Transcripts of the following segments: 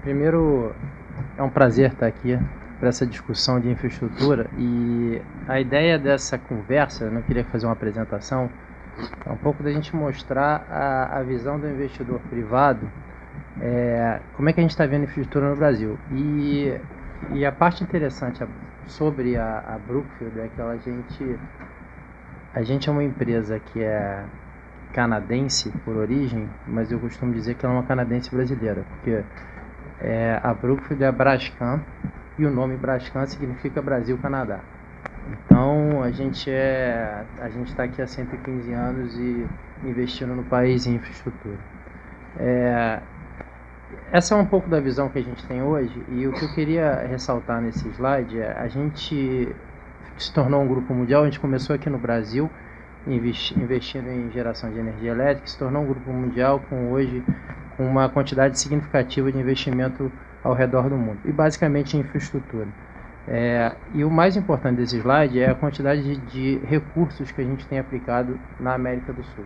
Primeiro, é um prazer estar aqui para essa discussão de infraestrutura e a ideia dessa conversa, eu não queria fazer uma apresentação, é um pouco da gente mostrar a visão do investidor privado, como é que a gente está vendo a infraestrutura no Brasil. E a parte interessante sobre a Brookfield é que a gente é uma empresa que é canadense por origem, mas eu costumo dizer que ela é uma canadense brasileira, porque a Brookfield é a Brascan e o nome Brascan significa Brasil-Canadá. Então a gente está aqui há 115 anos e investindo no país em infraestrutura. Essa é um pouco da visão que a gente tem hoje, e o que eu queria ressaltar nesse slide é a gente se tornou um grupo mundial. A gente começou aqui no Brasil investindo em geração de energia elétrica, se tornou um grupo mundial com uma quantidade significativa de investimento ao redor do mundo, e basicamente em infraestrutura. E o mais importante desse slide é a quantidade de recursos que a gente tem aplicado na América do Sul.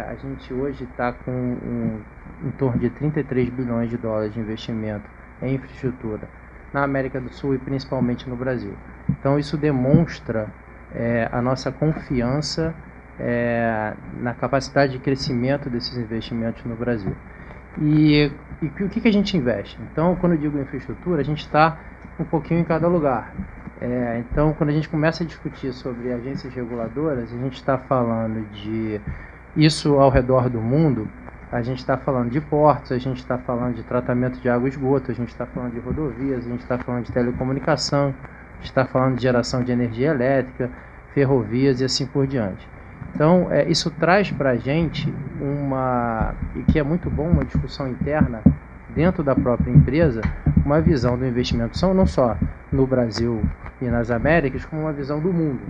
A gente hoje está com em torno de 33 bilhões de dólares de investimento em infraestrutura na América do Sul e principalmente no Brasil. Então isso demonstra a nossa confiança na capacidade de crescimento desses investimentos no Brasil. E o que a gente investe? Então, quando eu digo infraestrutura, a gente está um pouquinho em cada lugar. Então, quando a gente começa a discutir sobre agências reguladoras, a gente está falando de isso ao redor do mundo. A gente está falando de portos, a gente está falando de tratamento de água e esgoto, a gente está falando de rodovias, a gente está falando de telecomunicação, a gente está falando de geração de energia elétrica, ferrovias e assim por diante. Então, isso traz para a gente e que é muito bom, uma discussão interna dentro da própria empresa, uma visão do investimento, não só no Brasil e nas Américas, como uma visão do mundo.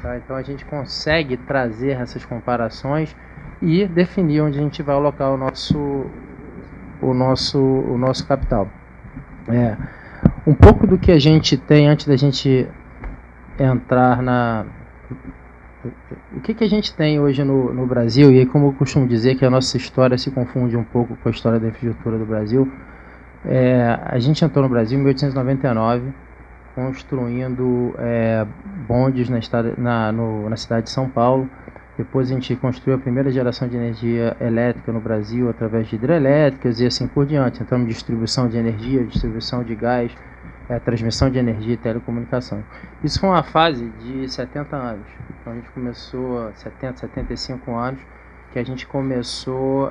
Tá? Então, a gente consegue trazer essas comparações e definir onde a gente vai alocar o nosso capital. Um pouco do que a gente tem antes da gente entrar o que a gente tem hoje no Brasil, e aí, como eu costumo dizer, que a nossa história se confunde um pouco com a história da infraestrutura do Brasil. A gente entrou no Brasil em 1899, construindo bondes na cidade de São Paulo. Depois a gente construiu a primeira geração de energia elétrica no Brasil através de hidrelétricas e assim por diante. Então, distribuição de energia, distribuição de gás, transmissão de energia e telecomunicação. Isso foi uma fase de 70 anos. Então a gente começou 75 anos, que a gente começou,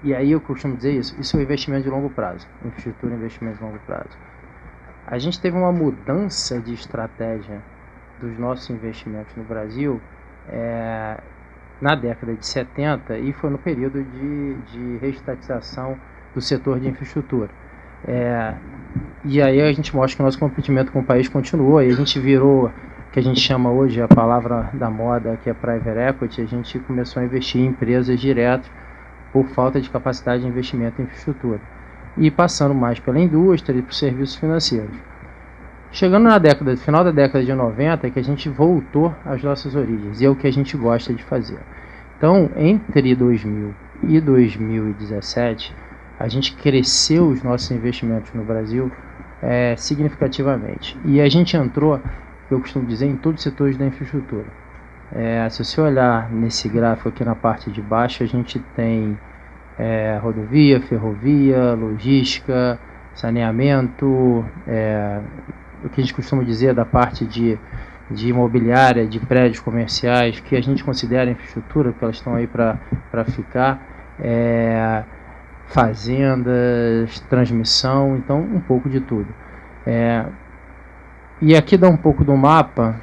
e aí eu costumo dizer isso é um investimento de longo prazo, infraestrutura é um investimento de longo prazo. A gente teve uma mudança de estratégia dos nossos investimentos no Brasil na década de 70, e foi no período de reestatização do setor de infraestrutura. E aí a gente mostra que o nosso comprometimento com o país continuou, e a gente virou o que a gente chama hoje, a palavra da moda, que é private equity. A gente começou a investir em empresas direto por falta de capacidade de investimento em infraestrutura, e passando mais pela indústria e por serviços financeiros. Chegando no final da década de 90, é que a gente voltou às nossas origens, e é o que a gente gosta de fazer. Então, entre 2000 e 2017, a gente cresceu os nossos investimentos no Brasil significativamente. E a gente entrou, eu costumo dizer, em todos os setores da infraestrutura. Se você olhar nesse gráfico aqui na parte de baixo, a gente tem rodovia, ferrovia, logística, saneamento, o que a gente costuma dizer da parte de imobiliária, de prédios comerciais, que a gente considera infraestrutura, porque elas estão aí para ficar, fazendas, transmissão, então um pouco de tudo. E aqui dá um pouco do mapa.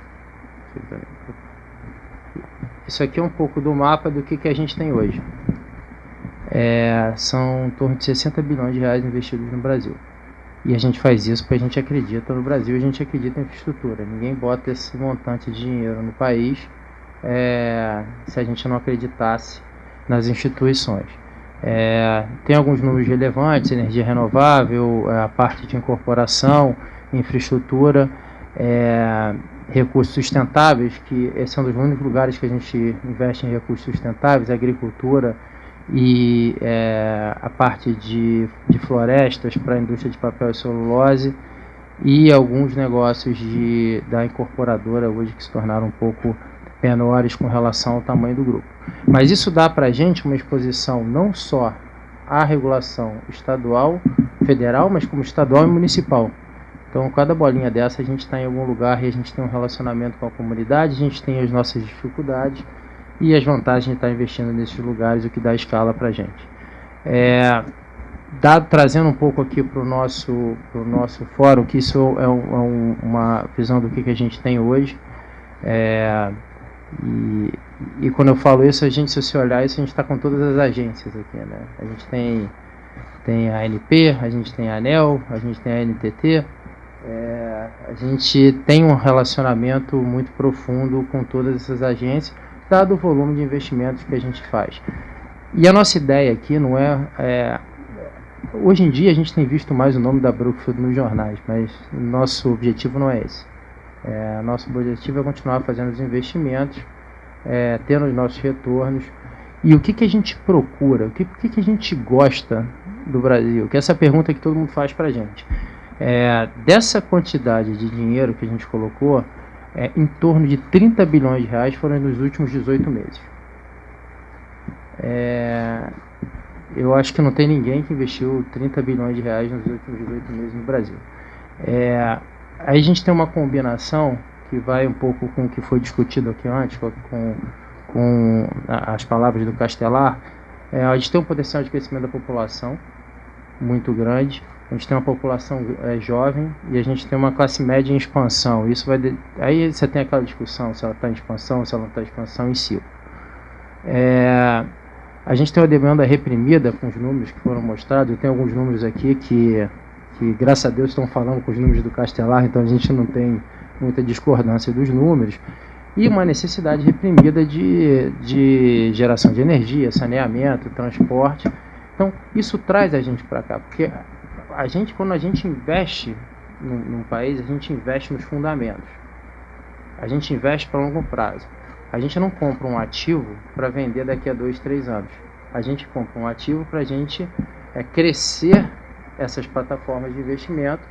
Isso aqui é um pouco do mapa do que a gente tem hoje. São em torno de 60 bilhões de reais investidos no Brasil. E a gente faz isso porque a gente acredita no Brasil, a gente acredita em infraestrutura. Ninguém bota esse montante de dinheiro no país se a gente não acreditasse nas instituições. Tem alguns números relevantes: energia renovável, a parte de incorporação, infraestrutura, recursos sustentáveis, que esse é um dos únicos lugares que a gente investe em recursos sustentáveis, agricultura e a parte de florestas para a indústria de papel e celulose, e alguns negócios da incorporadora hoje que se tornaram um pouco menores com relação ao tamanho do grupo. Mas isso dá para a gente uma exposição não só à regulação estadual, federal, mas como estadual e municipal. Então, cada bolinha dessa a gente está em algum lugar e a gente tem um relacionamento com a comunidade, a gente tem as nossas dificuldades e as vantagens de estar investindo nesses lugares, o que dá escala para a gente. Trazendo um pouco aqui para o nosso fórum, que isso é uma visão do que a gente tem hoje. E quando eu falo isso, se você olhar isso, a gente está com todas as agências aqui, né? A gente tem a ANP, a gente tem a ANEEL, a gente tem a NTT. A gente tem um relacionamento muito profundo com todas essas agências, dado o volume de investimentos que a gente faz. E a nossa ideia aqui não hoje em dia a gente tem visto mais o nome da Brookfield nos jornais, mas nosso objetivo não é esse. Nosso objetivo é continuar fazendo os investimentos, tendo os nossos retornos. E o que a gente procura? O que a gente gosta do Brasil? Que é essa pergunta que todo mundo faz para a gente. Dessa quantidade de dinheiro que a gente colocou, em torno de 30 bilhões de reais foram nos últimos 18 meses. Eu acho que não tem ninguém que investiu 30 bilhões de reais nos últimos 18 meses no Brasil. Aí a gente tem uma combinação que vai um pouco com o que foi discutido aqui antes, com as palavras do Castelar. A gente tem um potencial de crescimento da população muito grande, a gente tem uma população jovem e a gente tem uma classe média em expansão. Aí você tem aquela discussão se ela está em expansão, se ela não está em expansão em si. A gente tem uma demanda reprimida com os números que foram mostrados. Eu tenho alguns números aqui que graças a Deus estão falando com os números do Castelar, então a gente não tem muita discordância dos números. E uma necessidade reprimida de geração de energia, saneamento, transporte. Então isso traz a gente para cá, porque quando a gente investe num país, a gente investe nos fundamentos. A gente investe para longo prazo. A gente não compra um ativo para vender daqui a 2, 3 anos. A gente compra um ativo para a gente crescer essas plataformas de investimento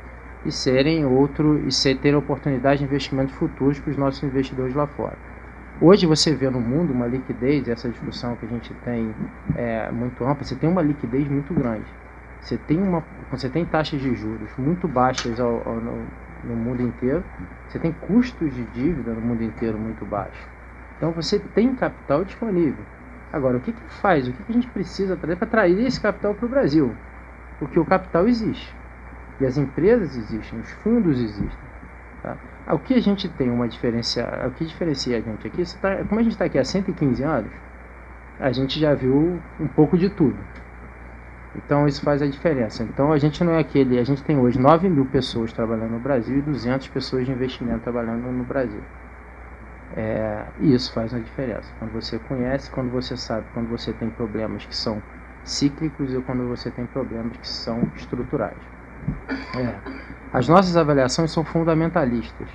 e terem oportunidade de investimentos futuros para os nossos investidores lá fora. Hoje você vê no mundo uma liquidez, essa discussão que a gente tem muito ampla, você tem uma liquidez muito grande. Você tem taxas de juros muito baixas no mundo inteiro, você tem custos de dívida no mundo inteiro muito baixos. Então você tem capital disponível. Agora, o que faz? O que a gente precisa fazer para atrair esse capital para o Brasil? Porque o capital existe. E as empresas existem, os fundos existem. Tá? O que a gente tem o que diferencia a gente aqui, como a gente está aqui há 115 anos, a gente já viu um pouco de tudo. Então isso faz a diferença. Então a gente não é a gente tem hoje 9 mil pessoas trabalhando no Brasil e 200 pessoas de investimento trabalhando no Brasil. E isso faz uma diferença. Quando você conhece, quando você sabe, quando você tem problemas que são cíclicos e quando você tem problemas que são estruturais. As nossas avaliações são fundamentalistas.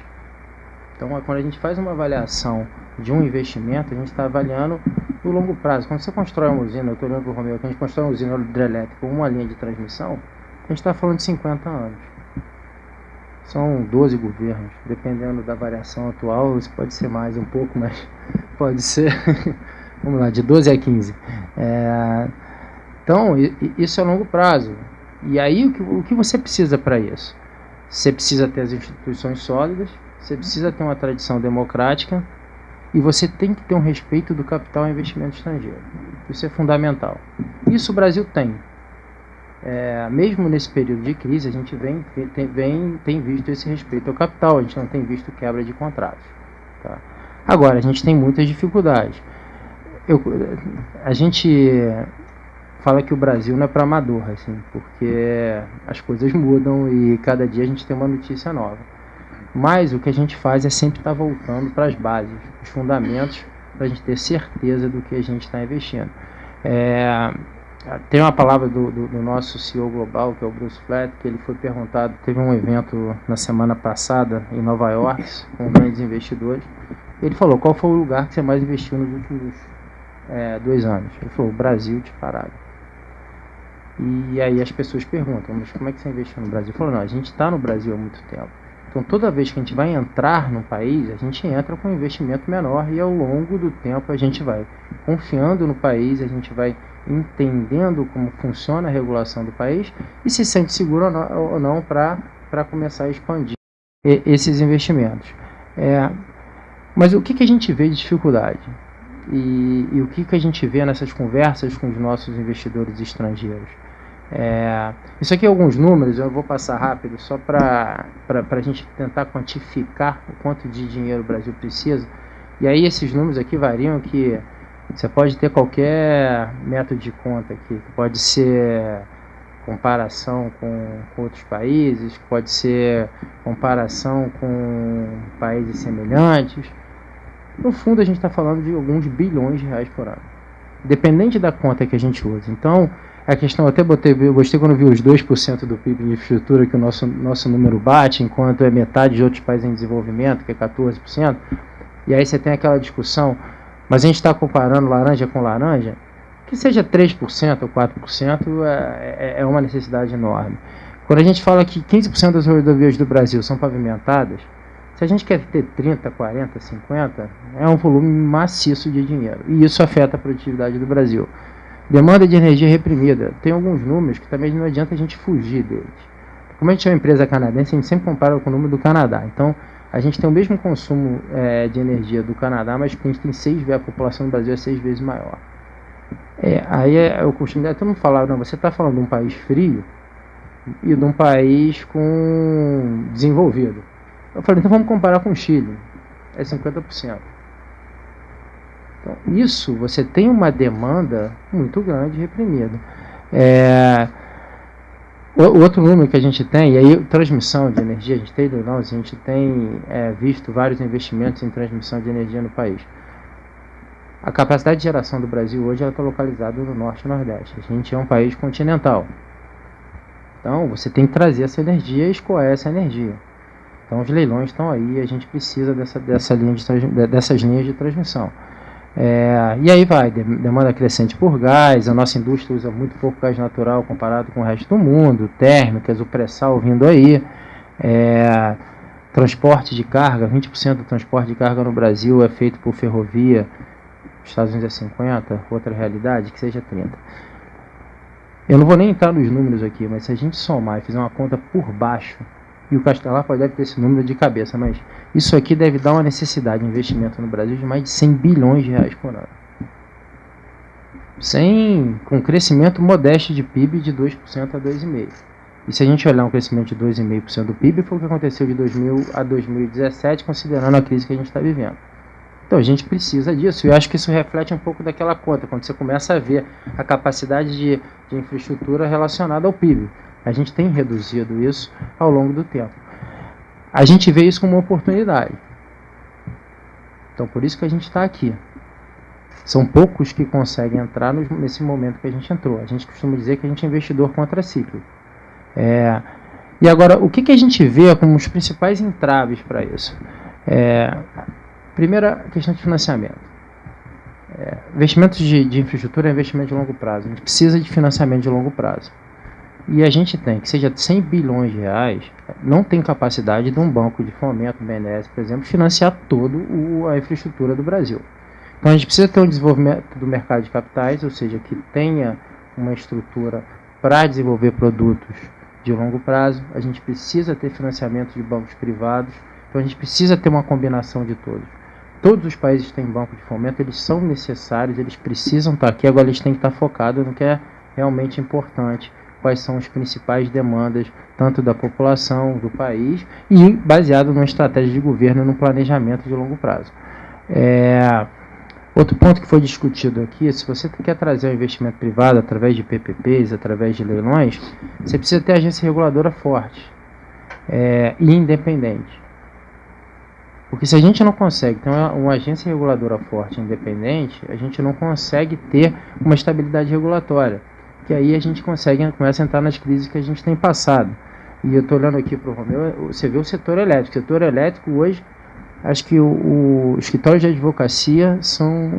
Então, quando a gente faz uma avaliação de um investimento, a gente está avaliando no longo prazo. Quando você constrói uma usina, eu estou olhando para o Romeu, quando a gente constrói uma usina hidrelétrica com uma linha de transmissão, a gente está falando de 50 anos. São 12 governos, dependendo da variação atual, isso pode ser mais um pouco, mas pode ser, vamos lá, de 12 a 15. Então, isso é a longo prazo. E aí, o que você precisa para isso? Você precisa ter as instituições sólidas, você precisa ter uma tradição democrática e você tem que ter um respeito do capital e investimento estrangeiro. Isso é fundamental. Isso o Brasil tem. Mesmo nesse período de crise, a gente tem visto esse respeito ao capital, a gente não tem visto quebra de contratos. Tá? Agora, a gente tem muitas dificuldades. A gente fala que o Brasil não é para amador, assim, porque as coisas mudam e cada dia a gente tem uma notícia nova. Mas o que a gente faz é sempre estar voltando para as bases, os fundamentos, para a gente ter certeza do que a gente está investindo. Tem uma palavra do nosso CEO global, que é o Bruce Flatt, que ele foi perguntado, teve um evento na semana passada em Nova York, com grandes investidores. Ele falou, qual foi o lugar que você mais investiu nos últimos 2 anos. Ele falou, o Brasil disparado. E aí as pessoas perguntam, mas como é que você investiu no Brasil? Ele falou, não, a gente está no Brasil há muito tempo. Então toda vez que a gente vai entrar no país, a gente entra com um investimento menor e ao longo do tempo a gente vai confiando no país, a gente vai entendendo como funciona a regulação do país e se sente seguro ou não para começar a expandir esses investimentos. Mas o que a gente vê de dificuldade? E o que a gente vê nessas conversas com os nossos investidores estrangeiros? Isso aqui é alguns números, eu vou passar rápido só para a gente tentar quantificar o quanto de dinheiro o Brasil precisa. E aí esses números aqui variam, que você pode ter qualquer método de conta aqui, que pode ser comparação com outros países, pode ser comparação com países semelhantes. No fundo a gente está falando de alguns bilhões de reais por ano, dependente da conta que a gente usa. Então a questão, eu gostei quando vi os 2% do PIB de infraestrutura que o nosso número bate, enquanto é metade de outros países em desenvolvimento, que é 14%. E aí você tem aquela discussão, mas a gente está comparando laranja com laranja, que seja 3% ou 4% é uma necessidade enorme. Quando a gente fala que 15% das rodovias do Brasil são pavimentadas, se a gente quer ter 30, 40, 50, é um volume maciço de dinheiro. E isso afeta a produtividade do Brasil. Demanda de energia reprimida. Tem alguns números que também não adianta a gente fugir deles. Como a gente é uma empresa canadense, a gente sempre compara com o número do Canadá. Então, a gente tem o mesmo consumo de energia do Canadá, mas a gente tem a população do Brasil é 6 vezes maior. Aí eu costumo todo mundo falar, não, você está falando de um país frio e de um país desenvolvido. Eu falei, então vamos comparar com o Chile. É 50%. Então, isso, você tem uma demanda muito grande reprimida. O outro número que a gente tem, e aí transmissão de energia, a gente tem visto vários investimentos em transmissão de energia no país. A capacidade de geração do Brasil hoje está localizada no Norte e Nordeste. A gente é um país continental. Então, você tem que trazer essa energia e escoar essa energia. Então, os leilões estão aí, a gente precisa dessas linhas de transmissão. E aí vai, demanda crescente por gás, a nossa indústria usa muito pouco gás natural comparado com o resto do mundo, térmicas, o pré-sal vindo aí, transporte de carga, 20% do transporte de carga no Brasil é feito por ferrovia, nos Estados Unidos é 50%, outra realidade, que seja 30%. Eu não vou nem entrar nos números aqui, mas se a gente somar e fizer uma conta por baixo, e o Castelar deve ter esse número de cabeça, mas isso aqui deve dar uma necessidade de investimento no Brasil de mais de 100 bilhões de reais por ano. Com crescimento modesto de PIB de 2% a 2,5%. E se a gente olhar um crescimento de 2,5% do PIB, foi o que aconteceu de 2000 a 2017, considerando a crise que a gente está vivendo. Então a gente precisa disso, e eu acho que isso reflete um pouco daquela conta, quando você começa a ver a capacidade de infraestrutura relacionada ao PIB. A gente tem reduzido isso ao longo do tempo. A gente vê isso como uma oportunidade. Então, por isso que a gente está aqui. São poucos que conseguem entrar nesse momento que a gente entrou. A gente costuma dizer que a gente é investidor contracíclico. E agora, o que a gente vê como os principais entraves para isso? Primeira, questão de financiamento. Investimentos de infraestrutura é investimento de longo prazo. A gente precisa de financiamento de longo prazo. E a gente tem, que seja 100 bilhões de reais, não tem capacidade de um banco de fomento, BNDES, por exemplo, financiar toda a infraestrutura do Brasil. Então a gente precisa ter um desenvolvimento do mercado de capitais, ou seja, que tenha uma estrutura para desenvolver produtos de longo prazo. A gente precisa ter financiamento de bancos privados, então a gente precisa ter uma combinação de todos. Todos os países têm banco de fomento, eles são necessários, eles precisam estar aqui, agora eles têm que estar focados no que é realmente importante, quais são as principais demandas, tanto da população, do país, e baseado numa estratégia de governo e num planejamento de longo prazo. Outro ponto que foi discutido aqui, se você quer trazer um investimento privado através de PPPs, através de leilões, você precisa ter agência reguladora forte e independente. Porque se a gente não consegue ter uma agência reguladora forte e independente, a gente não consegue ter uma estabilidade regulatória. Que aí a gente começa a entrar nas crises que a gente tem passado. E eu estou olhando aqui para o Romeu, você vê o setor elétrico. O setor elétrico hoje Acho que o escritório de advocacia são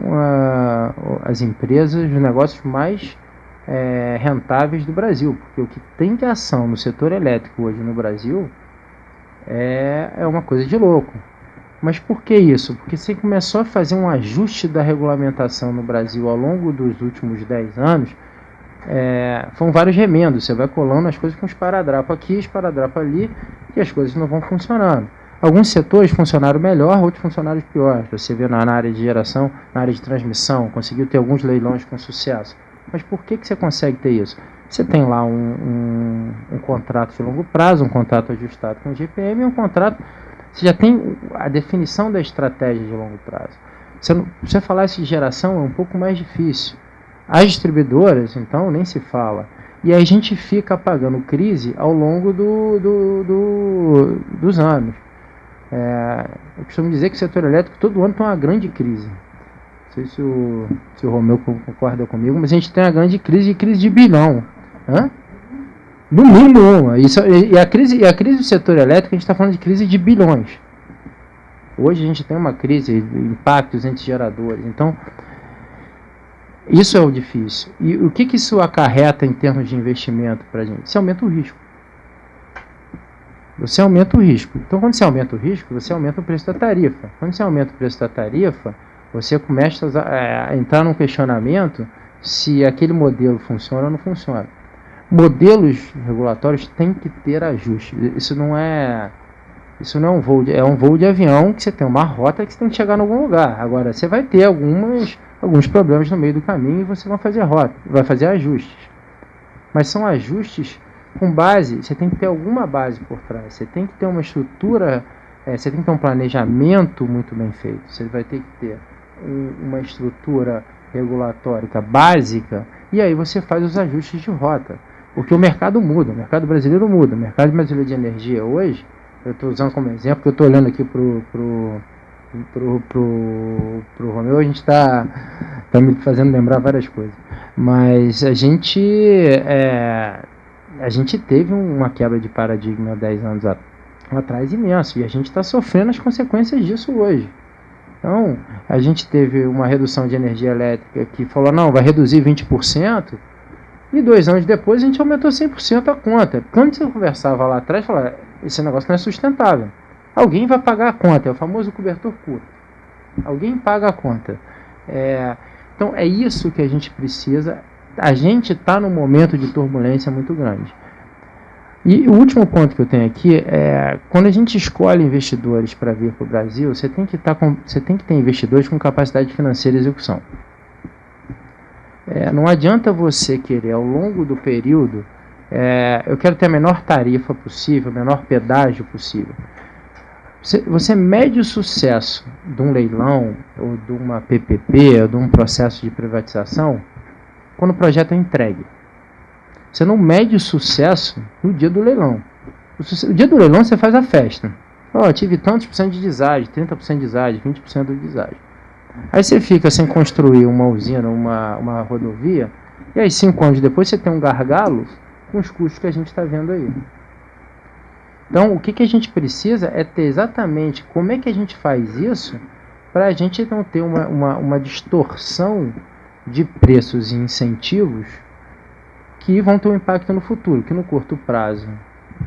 as empresas, os negócios mais rentáveis do Brasil, porque o que tem de ação no setor elétrico hoje no Brasil é uma coisa de louco. Mas por que isso? Porque você começou a fazer um ajuste da regulamentação no Brasil ao longo dos últimos 10 anos, foram vários remendos, você vai colando as coisas com esparadrapo aqui, esparadrapo ali, e as coisas não vão funcionando. Alguns setores funcionaram melhor, outros funcionaram pior. Você vê na área de geração, na área de transmissão, conseguiu ter alguns leilões com sucesso. Mas por que você consegue ter isso? Você tem lá um contrato de longo prazo, um contrato ajustado com o GPM e um contrato... Você já tem a definição da estratégia de longo prazo. Você falar isso de geração é um pouco mais difícil. As distribuidoras, então, nem se fala. E a gente fica pagando crise ao longo dos anos. Eu costumo dizer que o setor elétrico todo ano tem uma grande crise. Não sei se o Romeu concorda comigo, mas a gente tem uma grande crise de bilhão. No mínimo uma. E a crise do setor elétrico, a gente está falando de crise de bilhões. Hoje a gente tem uma crise, impactos entre geradores. Então, isso é o difícil. E o que isso acarreta em termos de investimento para a gente? Você aumenta o risco. Você aumenta o risco. Então, quando você aumenta o risco, você aumenta o preço da tarifa. Quando você aumenta o preço da tarifa, você começa a entrar num questionamento se aquele modelo funciona ou não funciona. Modelos regulatórios têm que ter ajuste. Isso não é um voo, é um voo de avião que você tem uma rota que você tem que chegar em algum lugar. Agora, você vai ter alguns problemas no meio do caminho e você vai fazer ajustes. Mas são ajustes com base, você tem que ter alguma base por trás. Você tem que ter uma estrutura, você tem que ter um planejamento muito bem feito. Você vai ter que ter uma estrutura regulatória básica e aí você faz os ajustes de rota. Porque o mercado muda, o mercado brasileiro muda. O mercado brasileiro de energia hoje, eu estou usando como exemplo, porque eu estou olhando aqui pro Romeu, a gente está me fazendo lembrar várias coisas. Mas a gente teve uma quebra de paradigma há 10 anos atrás imenso, e a gente está sofrendo as consequências disso hoje. Então, a gente teve uma redução de energia elétrica que falou, não, vai reduzir 20%, e 2 anos depois a gente aumentou 100% a conta. Quando você conversava lá atrás, falava, esse negócio não é sustentável. Alguém vai pagar a conta, é o famoso cobertor curto. Alguém paga a conta. Então é isso que a gente precisa. A gente está num momento de turbulência muito grande. E o último ponto que eu tenho aqui é, quando a gente escolhe investidores para vir para o Brasil, você tem que ter investidores com capacidade financeira de execução. Não adianta você querer, ao longo do período, eu quero ter a menor tarifa possível, o menor pedágio possível. Você mede o sucesso de um leilão, ou de uma PPP, ou de um processo de privatização, quando o projeto é entregue. Você não mede o sucesso no dia do leilão. O dia do leilão você faz a festa. Tive tantos por cento de deságio, 30% de deságio, 20% de deságio. Aí você fica sem construir uma usina, uma rodovia, e aí 5 anos depois você tem um gargalo com os custos que a gente está vendo aí. Então, o que a gente precisa é ter exatamente como é que a gente faz isso para a gente não ter uma distorção de preços e incentivos que vão ter um impacto no futuro, que no curto prazo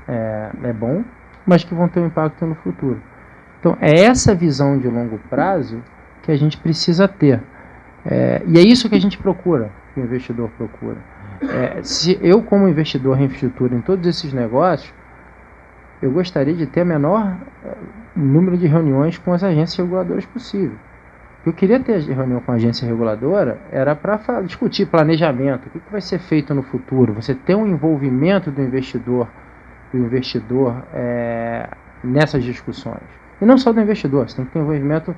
é bom, mas que vão ter um impacto no futuro. Então, é essa visão de longo prazo que a gente precisa ter. E é isso que a gente procura, que o investidor procura. Se eu, como investidor em infraestrutura em todos esses negócios, eu gostaria de ter o menor número de reuniões com as agências reguladoras possível. Eu queria ter reunião com a agência reguladora, era para discutir planejamento, o que vai ser feito no futuro, você ter um envolvimento do investidor nessas discussões. E não só do investidor, você tem que ter envolvimento,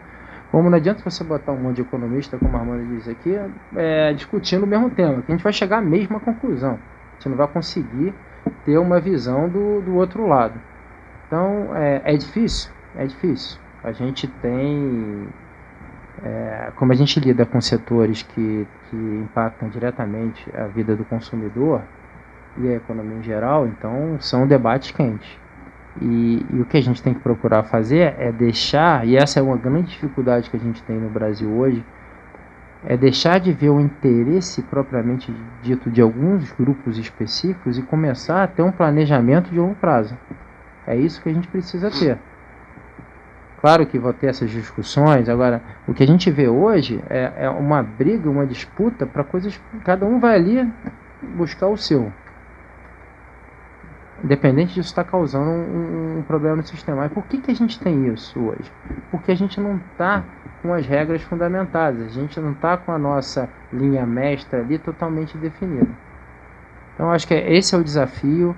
como não adianta você botar um monte de economista, como a Armanda diz aqui, discutindo o mesmo tema, que a gente vai chegar à mesma conclusão. A gente não vai conseguir ter uma visão do outro lado. Então, é difícil. A gente tem... como a gente lida com setores que impactam diretamente a vida do consumidor e a economia em geral, então são debates quentes. E o que a gente tem que procurar fazer é deixar, e essa é uma grande dificuldade que a gente tem no Brasil hoje, é deixar de ver o interesse propriamente dito de alguns grupos específicos e começar a ter um planejamento de longo prazo. É isso que a gente precisa ter. Claro que vão ter essas discussões. Agora, o que a gente vê hoje é uma briga, uma disputa para coisas. Cada um vai ali buscar o seu. Independente disso está causando um problema no sistema. Mas por que a gente tem isso hoje? Porque a gente não está com as regras fundamentadas. A gente não está com a nossa linha mestra ali totalmente definida. Então, acho que esse é o desafio.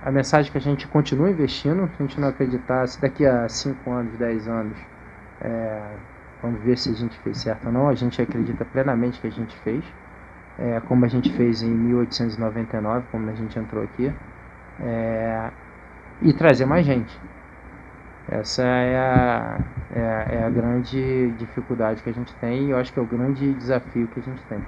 A mensagem que a gente continua investindo, se a gente não acreditar, se daqui a 5 anos, 10 anos, vamos ver se a gente fez certo ou não, a gente acredita plenamente que a gente fez, como a gente fez em 1899, como a gente entrou aqui, e trazer mais gente. Essa é a grande dificuldade que a gente tem, e eu acho que é o grande desafio que a gente tem.